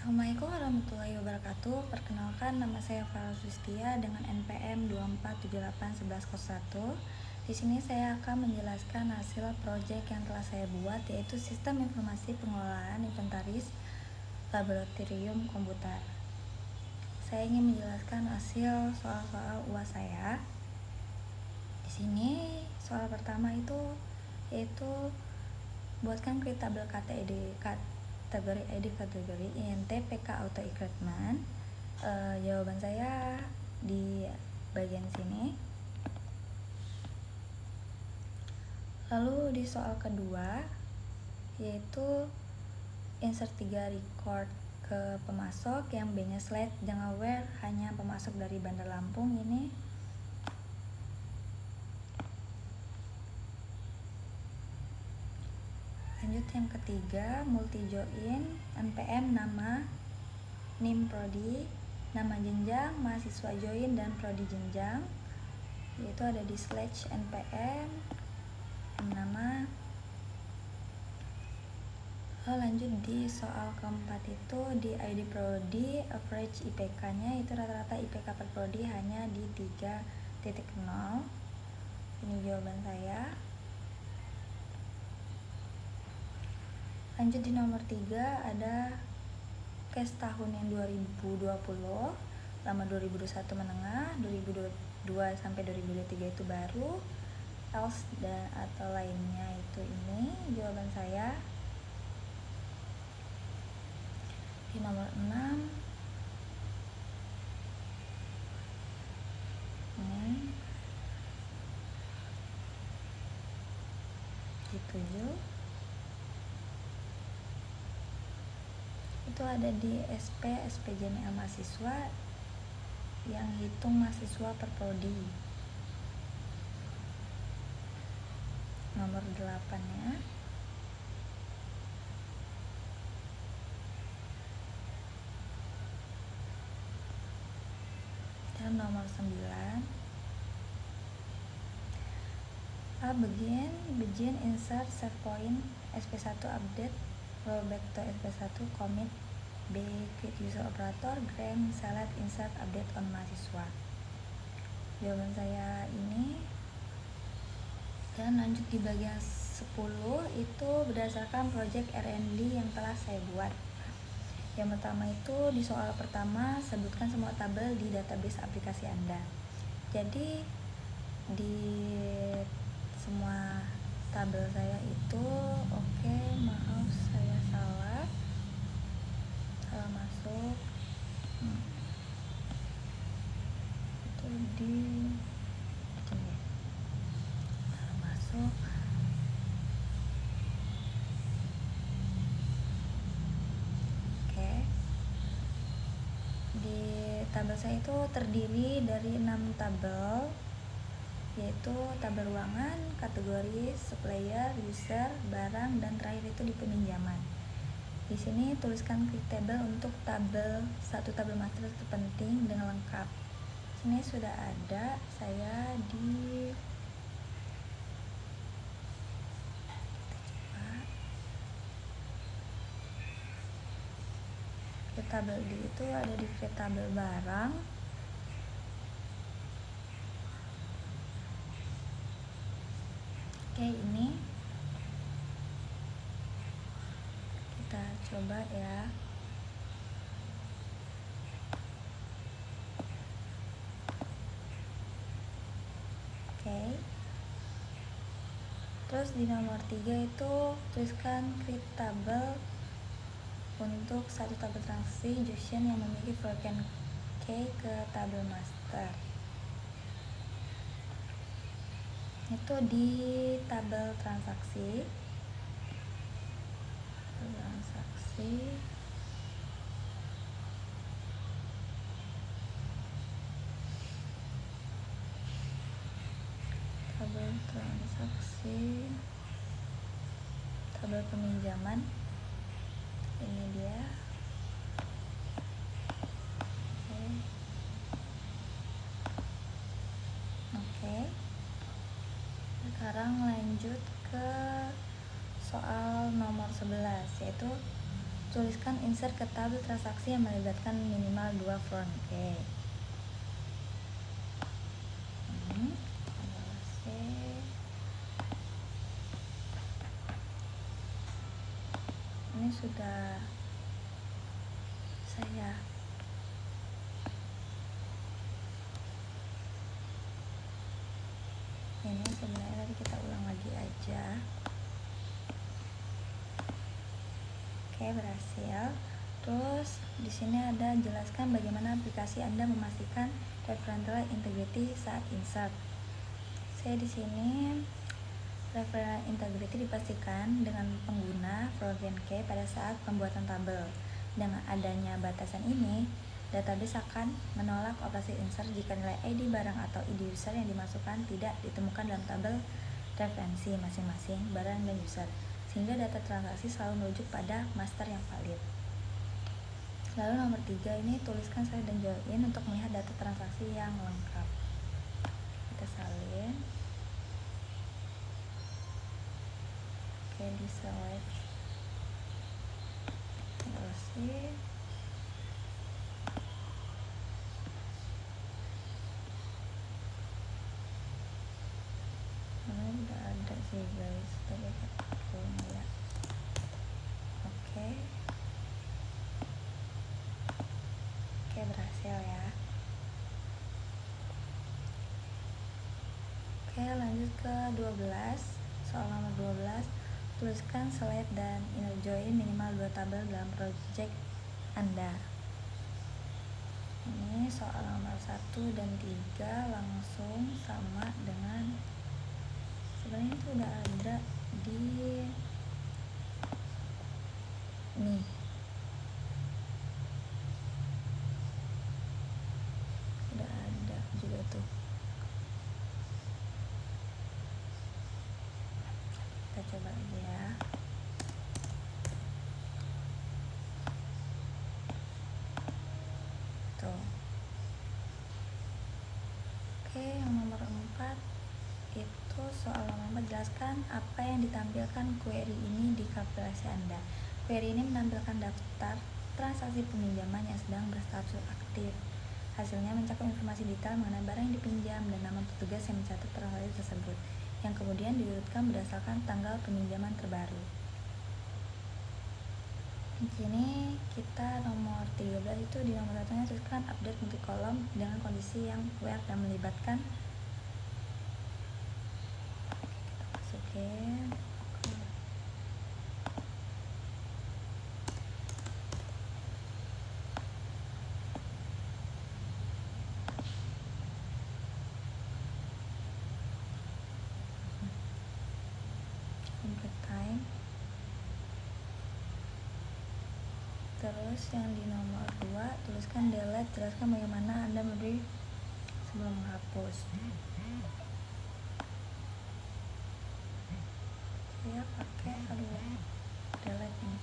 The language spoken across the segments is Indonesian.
Assalamualaikum warahmatullahi wabarakatuh. Perkenalkan, nama saya Farah Sustia dengan NPM 24781101. Di sini saya akan menjelaskan hasil proyek yang telah saya buat, yaitu Sistem Informasi Pengelolaan Inventaris Laboratorium Komputer. Saya ingin menjelaskan hasil soal-soal UAS saya. Di sini soal pertama yaitu buatkan create tabel kategori INT PK Auto Equipment. Jawaban saya di bagian sini. Lalu di soal kedua yaitu insert 3 record ke pemasok yang B-nya slide jangan aware hanya pemasok dari Bandar Lampung ini. Lanjut yang ketiga, multi join NPM, nama, NIM prodi, nama jenjang, mahasiswa join dan prodi jenjang, yaitu ada di slash NPM, nama. Lalu lanjut di soal keempat itu di ID prodi, average IPK nya itu rata-rata IPK per prodi hanya di 3.0. Ini jawaban saya. Lanjut di nomor 3 ada case tahun yang 2020, lama 2021 menengah, 2022 sampai 2023 itu baru, else dan atau lainnya itu ini jawaban saya. Di nomor 6 ini di 7 itu ada di SPJML mahasiswa yang hitung mahasiswa per prodi. Nomor 8 nya dan nomor 9 begin insert save point SP1 update rollback to SP1 commit B quit user operator grant select insert update on mahasiswa. Jawaban saya ini. Dan lanjut di bagian 10 itu berdasarkan project R&D yang telah saya buat. Yang pertama itu di soal pertama sebutkan semua tabel di database aplikasi Anda. Jadi di semua tabel saya itu maaf saya salah masuk itu di sini salah masuk di tabel saya itu terdiri dari 6 tabel, yaitu tabel ruangan, kategori, supplier, user, barang, dan terakhir itu di peminjaman. Di sini tuliskan quick table untuk satu tabel master terpenting dengan lengkap. Sini sudah ada saya di tabel D itu ada di tabel barang. Ini kita coba ya. Terus di nomor 3 itu tuliskan create table untuk satu tabel transaksi junction yang memiliki broken key ke tabel master. Itu di tabel transaksi tabel peminjaman, ini dia. Sekarang lanjut ke soal nomor 11, yaitu Tuliskan insert ke tabel transaksi yang melibatkan minimal 2 front. Oke. Ini sudah saya ini sebenarnya tadi kita ulang lagi aja. Oke, berhasil. Terus di sini ada jelaskan bagaimana aplikasi Anda memastikan referential integrity saat insert. Saya di sini referential integrity dipastikan dengan pengguna Froggen Key pada saat pembuatan tabel. Dengan adanya batasan ini, database akan menolak operasi insert jika nilai ID barang atau ID user yang dimasukkan tidak ditemukan dalam tabel referensi masing-masing barang dan user, sehingga data transaksi selalu merujuk pada master yang valid. Lalu nomor 3 ini tuliskan salin dan join untuk melihat data transaksi yang lengkap. Kita salin. Oke, di select. Terusin. Ini udah ada sih guys, tapi belum ya. Oke, berhasil ya. Oke, lanjut ke 12. Soal nomor 12, tuliskan select dan inner join minimal 2 tabel dalam project Anda. Ini soal nomor 1 dan 3 langsung sama dengan sebenarnya itu udah ada di nih. Udah ada juga tuh. Kita coba aja ya. Tuh. Oke, yang nomor 4 itu soal nomor 4, jelaskan apa yang ditampilkan query ini di kalkulasi Anda. Query ini menampilkan daftar transaksi peminjaman yang sedang berstatus aktif. Hasilnya mencakup informasi detail mengenai barang yang dipinjam dan nama petugas yang mencatat transaksi tersebut, yang kemudian diurutkan berdasarkan tanggal peminjaman terbaru. Di sini kita nomor 13 itu di nomor 1-nya tuliskan update multi-kolom dengan kondisi yang where dan melibatkan. Masukin. Complete time. Terus yang di nomor 2 tuliskan delete, jelaskan bagaimana Anda memberi sebelum menghapus. Saya pakai delete ini.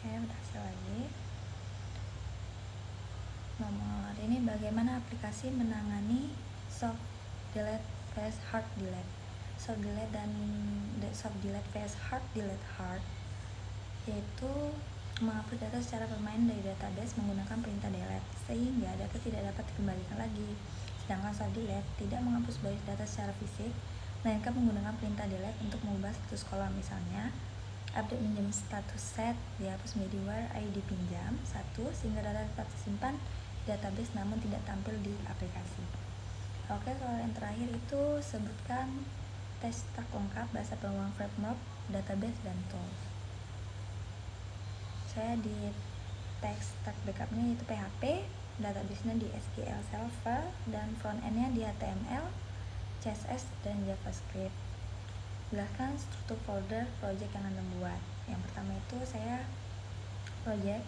Oke, berhasil lagi. Nomor ini bagaimana aplikasi menangani soft delete vs hard delete. Soft delete dan soft delete vs hard delete yaitu menghapus data secara permanen dari database menggunakan perintah delete sehingga data tidak dapat dikembalikan lagi. Sedangkan soft delete tidak menghapus baris data secara fisik, melainkan menggunakan perintah delete untuk mengubah status kolom. Misalnya, update minjam status set dihapus menjadi where ID pinjam 1 sehingga data tetap tersimpan database namun tidak tampil di aplikasi. Oke, soal yang terakhir itu sebutkan teks stack lengkap, bahasa pemrograman framework, database, dan tools. Saya di teks stack backupnya itu PHP, database-nya di SQL Server, dan front end-nya di HTML, CSS, dan JavaScript. Jelaskan struktur folder project yang Anda buat. Yang pertama itu saya project,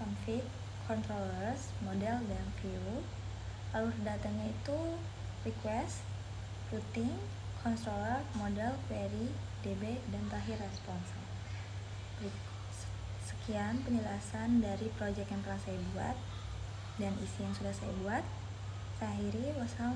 config, controllers, model, dan view. Alur datanya itu request, routing, controller, model, query, db, dan terakhir response. Sekian penjelasan dari project yang telah saya buat dan isi yang sudah saya buat. Saya akhiri, wassalamualaikum.